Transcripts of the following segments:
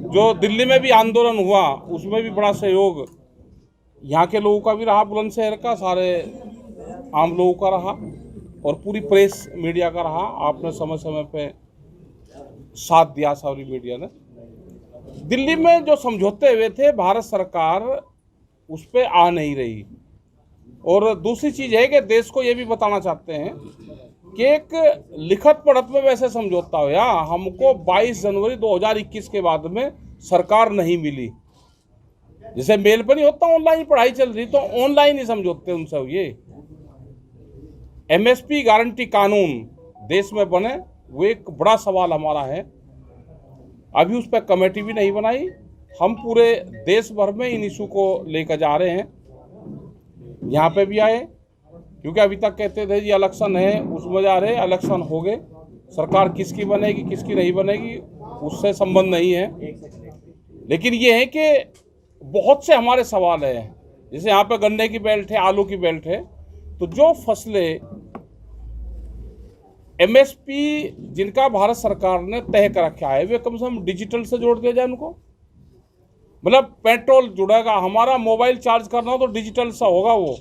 जो दिल्ली में भी आंदोलन हुआ उसमें भी बड़ा सहयोग यहाँ के लोगों का भी रहा, बुलंदशहर का सारे आम लोगों का रहा और पूरी प्रेस मीडिया का रहा। आपने समय समय पे साथ दिया सारी मीडिया ने। दिल्ली में जो समझौते हुए थे भारत सरकार उस पर आ नहीं रही। और दूसरी चीज़ है कि देश को ये भी बताना चाहते हैं कि एक लिखत पढ़त में वैसे समझौता हुआ, हमको 22 जनवरी 2021 के बाद में सरकार नहीं मिली। जैसे मेल पर नहीं होता ऑनलाइन पढ़ाई चल रही, तो ऑनलाइन ही समझौते उनसे हुए। एमएसपी गारंटी कानून देश में बने, वो एक बड़ा सवाल हमारा है। अभी उस पर कमेटी भी नहीं बनाई। हम पूरे देश भर में इन इशू को लेकर जा रहे हैं, यहाँ पे भी आए, क्योंकि अभी तक कहते थे जी इलेक्शन है, उसमें जा रहे, इलेक्शन हो गए, सरकार किसकी बनेगी किसकी नहीं बनेगी उससे संबंध नहीं है। लेकिन ये है कि बहुत से हमारे सवाल हैं, जैसे यहाँ पे गन्ने की बेल्ट है, आलू की बेल्ट है, तो जो फसलें एमएसपी जिनका भारत सरकार ने तय कर रखा है वे कम से कम डिजिटल से जोड़ दिया जाए उनको। मतलब पेट्रोल जुड़ेगा, हमारा मोबाइल चार्ज करना हो तो डिजिटल सा होगा वो,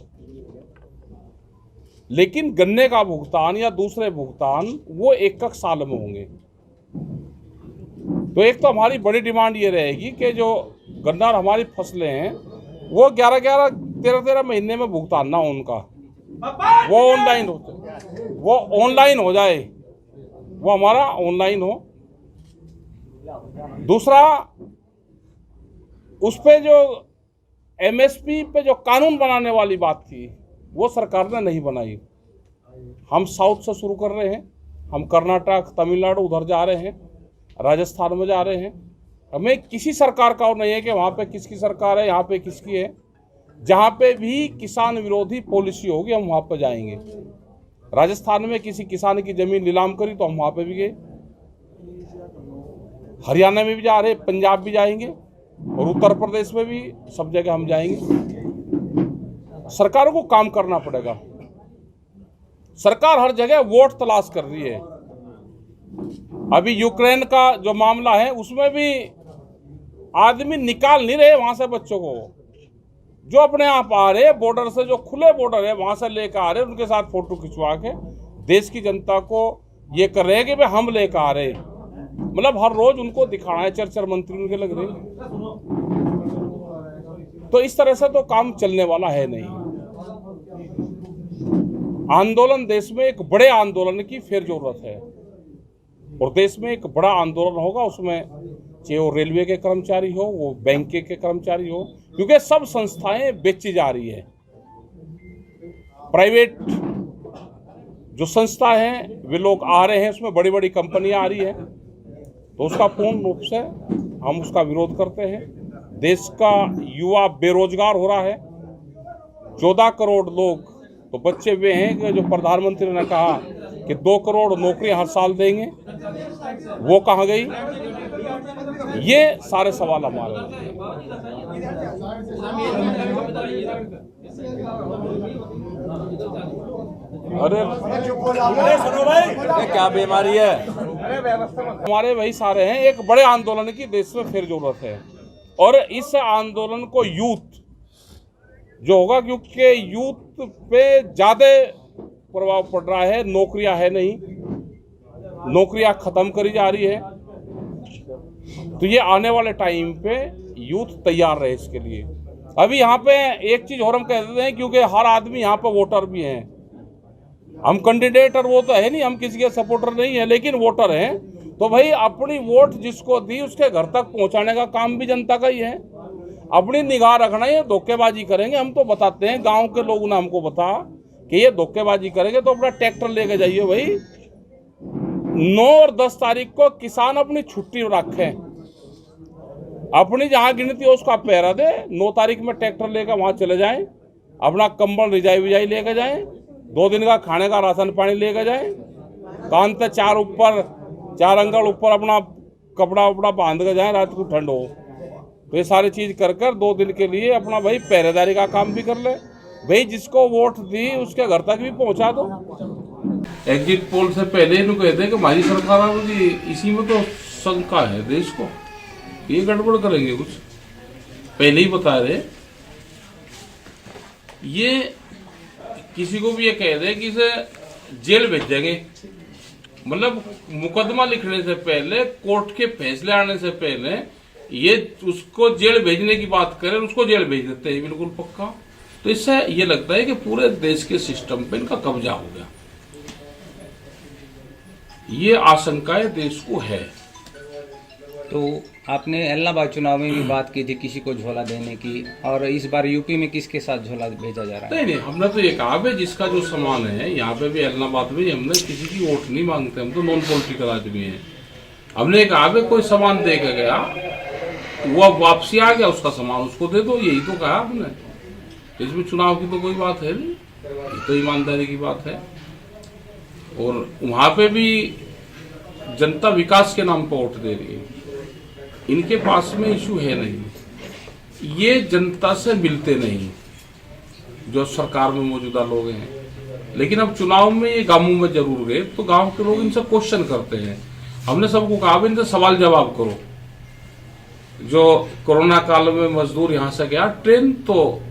लेकिन गन्ने का भुगतान या दूसरे भुगतान वो एक साल में होंगे। तो एक तो हमारी बड़ी डिमांड ये रहेगी कि जो गन्ना और हमारी फसलें हैं वो 11-11, 13-13 महीने में भुगतान ना हो उनका, वो ऑनलाइन हो जाए, वो हमारा ऑनलाइन हो। दूसरा, उस पे जो एमएसपी पे जो कानून बनाने वाली बात थी वो सरकार ने नहीं बनाई। हम साउथ से शुरू कर रहे हैं, हम कर्नाटक, तमिलनाडु उधर जा रहे हैं, राजस्थान में जा रहे हैं। हमें किसी सरकार का और नहीं है कि वहाँ पे किसकी सरकार है, यहाँ पे किसकी है। जहाँ पे भी किसान विरोधी पॉलिसी होगी हम वहाँ पे जाएंगे। राजस्थान में किसी किसान की जमीन नीलाम करी तो हम वहाँ पे भी गए, हरियाणा में भी जा रहे, पंजाब भी जाएंगे और उत्तर प्रदेश में भी, सब जगह हम जाएंगे। सरकारों को काम करना पड़ेगा। सरकार हर जगह वोट तलाश कर रही है। अभी यूक्रेन का जो मामला है उसमें भी आदमी निकाल नहीं रहे वहां से बच्चों को, जो अपने आप आ रहे बॉर्डर से, जो खुले बॉर्डर है वहां से लेकर आ रहे, उनके साथ फोटो खिंचवा के देश की जनता को ये कर रहे हैं कि भाई हम लेकर आ रहे। मतलब हर रोज उनको दिखाना है, चर्चा मंत्री उनके लग रहे। तो इस तरह से तो काम चलने वाला है नहीं। आंदोलन, देश में एक बड़े आंदोलन की फिर जरूरत है और देश में एक बड़ा आंदोलन होगा। उसमें चाहे वो रेलवे के कर्मचारी हो, वो बैंक के कर्मचारी हो, क्योंकि सब संस्थाएं बेची जा रही है। प्राइवेट जो संस्था है वे लोग आ रहे हैं, उसमें बड़ी बड़ी कंपनियां आ रही है, तो उसका पूर्ण रूप से हम उसका विरोध करते हैं। देश का युवा बेरोजगार हो रहा है। 14 करोड़ लोग तो बच्चे वे हैं कि जो प्रधानमंत्री ने कहा कि 2 करोड़ नौकरियां हर साल देंगे, वो कहाँ गई? ये सारे सवाल हमारे हैं। अरे सुनो भाई, क्या बीमारी है? हमारे वही सारे हैं। एक बड़े आंदोलन की देश में फिर जरूरत है और इस आंदोलन को यूथ जो होगा, क्योंकि यूथ पे ज्यादा प्रभाव पड़ रहा है। नौकरियां है नहीं, नौकरियां खत्म करी जा रही है। तो ये आने वाले टाइम पे यूथ तैयार रहे इसके लिए। अभी यहाँ पे एक चीज और हम कह देते हैं, क्योंकि हर आदमी यहाँ पे वोटर भी हैं। हम कैंडिडेट और वो तो है नहीं, हम किसी के सपोर्टर नहीं है, लेकिन वोटर हैं। तो भाई अपनी वोट जिसको दी उसके घर तक पहुंचाने का काम भी जनता का ही है। अपनी निगाह रखना, ये धोखेबाजी करेंगे हम तो बताते हैं। गांव के लोगों ने हमको बता कि ये धोखेबाजी करेंगे तो अपना ट्रैक्टर लेके जाइए भाई। 9 और 10 तारीख को किसान अपनी छुट्टी रखें, अपनी जहां गिनती हो उसका पहरा दे। 9 तारीख में ट्रैक्टर लेकर वहां चले जाएं, अपना कंबल रिजाई विजाई लेकर जाएं, 2 दिन का खाने का राशन पानी लेकर जाएं, कान पे 4 अंगल ऊपर अपना कपड़ा उपड़ा बांध कर जाएं, रात को ठंड हो। तो ये सारी चीज कर 2 दिन के लिए अपना भाई पहरेदारी का काम भी कर ले। भाई जिसको वोट दी उसके घर तक भी पहुंचा दो। एग्जिट पोल से पहले कहते हैं कि हमारी सरकार, इसी में तो शंका है देश को। ये गड़बड़ करेंगे कुछ, पहले ही बता रहे। ये किसी को भी ये कह दे कि इसे जेल भेज देंगे, मतलब मुकदमा लिखने से पहले, कोर्ट के फैसले आने से पहले ये उसको जेल भेजने की बात करें, उसको जेल भेज देते हैं बिल्कुल पक्का। तो इससे ये लगता है कि पूरे देश के सिस्टम पे इनका कब्जा हो गया, ये आशंकाएं देश को है। तो आपने इलाहाबाद चुनाव में भी बात की थी किसी को झोला देने की, और इस बार यूपी में किसके साथ झोला भेजा जा रहा है? नहीं, हमने तो ये कहा है जिसका जो सामान है, यहाँ पे भी इलाहाबाद में हमने किसी की वोट नहीं मांगते, हम तो नॉन पॉलिटिकल आदमी है। हमने कहा कोई सामान दे के गया, वो अब वापसी आ गया, उसका सामान उसको दे दो, यही तो कहा हमने। इसमें चुनाव की तो कोई बात है नहीं, ये तो ईमानदारी की बात है। और वहां पे भी जनता विकास के नाम पर वोट दे रही है, इनके पास में इशू है नहीं, ये जनता से मिलते नहीं जो सरकार में मौजूदा लोग हैं। लेकिन अब चुनाव में ये गांवों में जरूर गए, तो गांव के लोग इनसे क्वेश्चन करते हैं। हमने सबको कहा इनसे सवाल जवाब करो। जो कोरोना काल में मजदूर यहां से गया, ट्रेन तो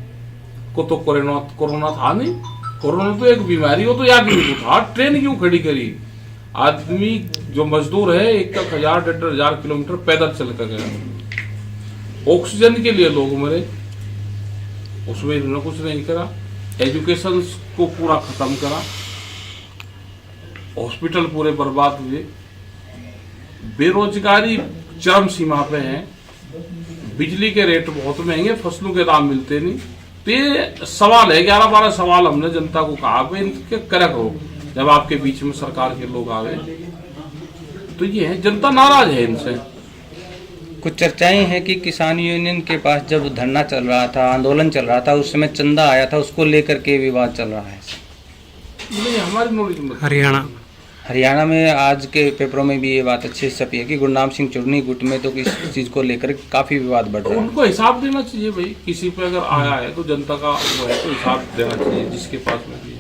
कोरोना था नहीं, कोरोना तो एक बीमारी हो तो याद नहीं था, ट्रेन क्यों खड़ी करी? आदमी जो मजदूर है 1,000-1,500 किलोमीटर पैदल चल कर गया। ऑक्सीजन के लिए लोग मरे, उसमें इन्होंने कुछ नहीं करा। एजुकेशन को पूरा खत्म करा, हॉस्पिटल पूरे बर्बाद हुए, बेरोजगारी चरम सीमा पे है, बिजली के रेट बहुत महंगे, फसलों के दाम मिलते नहीं। तो ये सवाल है, 11-12 सवाल हमने जनता को कहा इनके करे करो जब आपके बीच में सरकार के लोग आवे। तो ये है, जनता नाराज है इनसे। कुछ चर्चाएं हैं कि किसान यूनियन के पास जब धरना चल रहा था, आंदोलन चल रहा था, उस समय चंदा आया था, उसको लेकर के विवाद चल रहा है। नहीं, हमारी नॉलेज में हरियाणा में आज के पेपरों में भी ये बात अच्छी छपी है कि गुरनाम सिंह चुन्नी गुट में तो किस चीज को लेकर काफी विवाद बढ़ रहा है। उनको हिसाब देना चाहिए भाई, किसी पे अगर आया है तो जनता का वो है तो हिसाब देना चाहिए जिसके पास में भी है।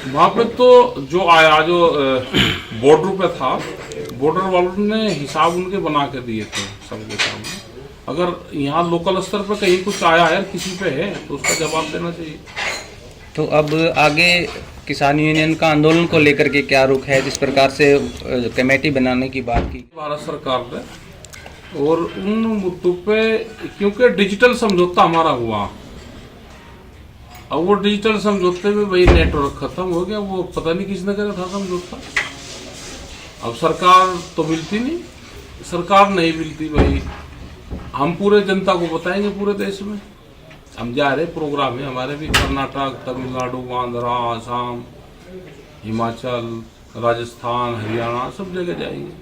वहाँ पे तो जो आया, जो बॉर्डर पे था, बॉर्डर वालों ने हिसाब उनके बना के दिए थे सबके सामने। अगर यहाँ लोकल स्तर पर कहीं कुछ आया है, किसी पे है, तो उसका जवाब देना चाहिए। तो अब आगे किसान यूनियन का आंदोलन को लेकर के क्या रुख है? जिस प्रकार से कमेटी बनाने की बात की भारत सरकार ने, और उन मुद्दों पे क्योंकि डिजिटल समझौता हमारा हुआ, अब वो डिजिटल समझौते में वही नेटवर्क खत्म हो गया, वो पता नहीं किसने करा था समझौता। अब सरकार तो मिलती नहीं, सरकार नहीं मिलती भाई, हम पूरे जनता को बताएंगे पूरे देश में। हम जा रहे प्रोग्राम है हमारे भी, कर्नाटक, तमिलनाडु, आंध्रा, आसाम, हिमाचल, राजस्थान, हरियाणा, सब जगह जाएंगे।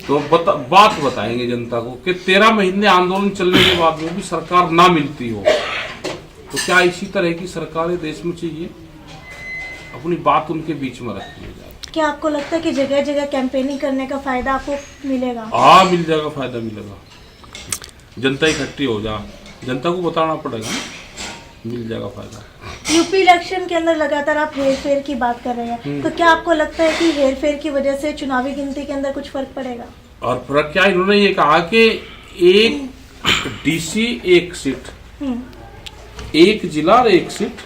तो बात बताएंगे जनता को कि 13 महीने आंदोलन चलने के बाद में भी सरकार ना मिलती हो, तो क्या इसी तरह की सरकारें देश में चाहिए? अपनी बात उनके बीच में रखनी जाए। क्या आपको लगता है कि जगह जगह कैंपेनिंग करने का फायदा आपको मिलेगा? हाँ, मिल जाएगा, फायदा मिलेगा। जनता इकट्ठी हो जा, जनता को बताना पड़ेगा, मिल जाएगा फायदा। यूपी इलेक्शन के अंदर लगातार आप हेरफेर की बात कर रहे हैं, तो क्या आपको लगता है कि हेरफेर की वजह से चुनावी गिनती के अंदर कुछ फर्क पड़ेगा? और फर्क क्या, इन्होंने ये कहा कि एक डीसी एक सीट, एक जिला और एक सीट,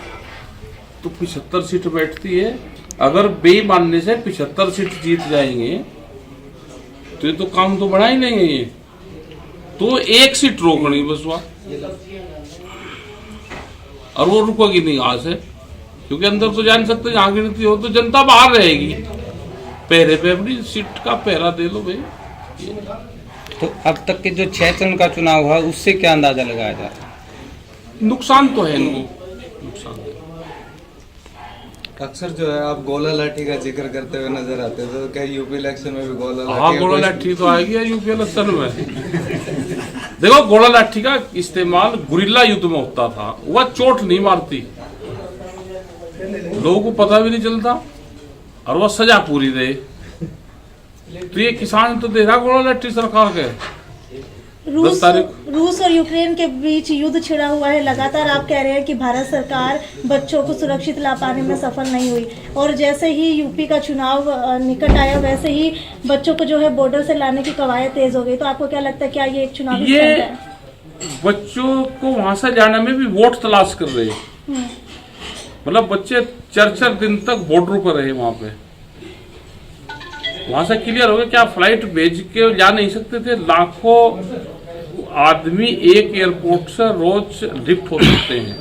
तो 75 सीट बैठती है। अगर बेईमानने से 75 सीट जीत जाएंगे तो ये तो काम तो बढ़ा ही लेंगे ये, तो एक सीट रोकनी बस वहाँ, और वो रुकेगी नहीं यहाँ से, क्योंकि अंदर तो जान सकते जहाँ गिनती हो तो जनता बाहर रहेगी। पहरे पे अपनी सीट का पहरा दे लो भाई। तो अब तक के जो 6 चरण का चुनाव हुआ, उससे क्या अंदाजा लगाया जा रहा है? नुकसान तो है इनको, नुकसान है। अक्सर जो है आप गोला लाठी का जिक्र करते हुए नजर आते हैं, तो क्या यूपी इलेक्शन में भी गोला लाठी? हाँ, गोला लाठी तो आएगी यूपी इलेक्शन में। देखो, गोला लाठी का इस्तेमाल गुरिल्ला युद्ध में होता था, वह चोट नहीं मारती, लोगों को पता भी नहीं चलता, और वह सजा पूरी दे। तो ये किसान तो दे रहा गोला लाठी सरकार के, 10 तारीख रूस और यूक्रेन के बीच युद्ध छिड़ा हुआ है। लगातार आप कह रहे हैं कि भारत सरकार बच्चों को सुरक्षित ला पाने में सफल नहीं हुई, और जैसे ही यूपी का चुनाव निकट आया वैसे ही बच्चों को जो है बॉर्डर से लाने की कवायद तेज हो गई। तो आपको क्या लगता है, क्या ये एक चुनावी ये स्टंट है? बच्चों को वहां से जाने में भी वोट तलाश कर रहे हैं। मतलब बच्चे 4 दिन तक बॉर्डर पर रहे वहां पे। वहां से क्लियर हो गया कि आप फ्लाइट भेज के जा नहीं सकते थे। लाखों आदमी एक एयरपोर्ट से रोज लिफ्ट हो सकते हैं।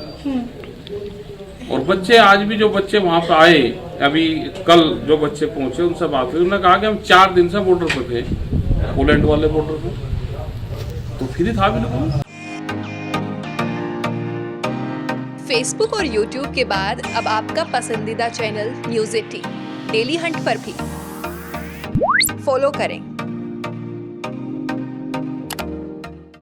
और बच्चे आज भी जो बच्चे वहां पे आए, अभी कल जो बच्चे पहुंचे उनसे बात हुई, उन्होंने कहा कि हम 4 दिन से बॉर्डर पर थे, पोलैंड वाले बॉर्डर पर, तो फिर था भी लोगों। फेसबुक और यूट्यूब के बाद अब आपका पसंदीदा चैनल न्यूज़ 18 डेली हंट पर भी फॉलो करें।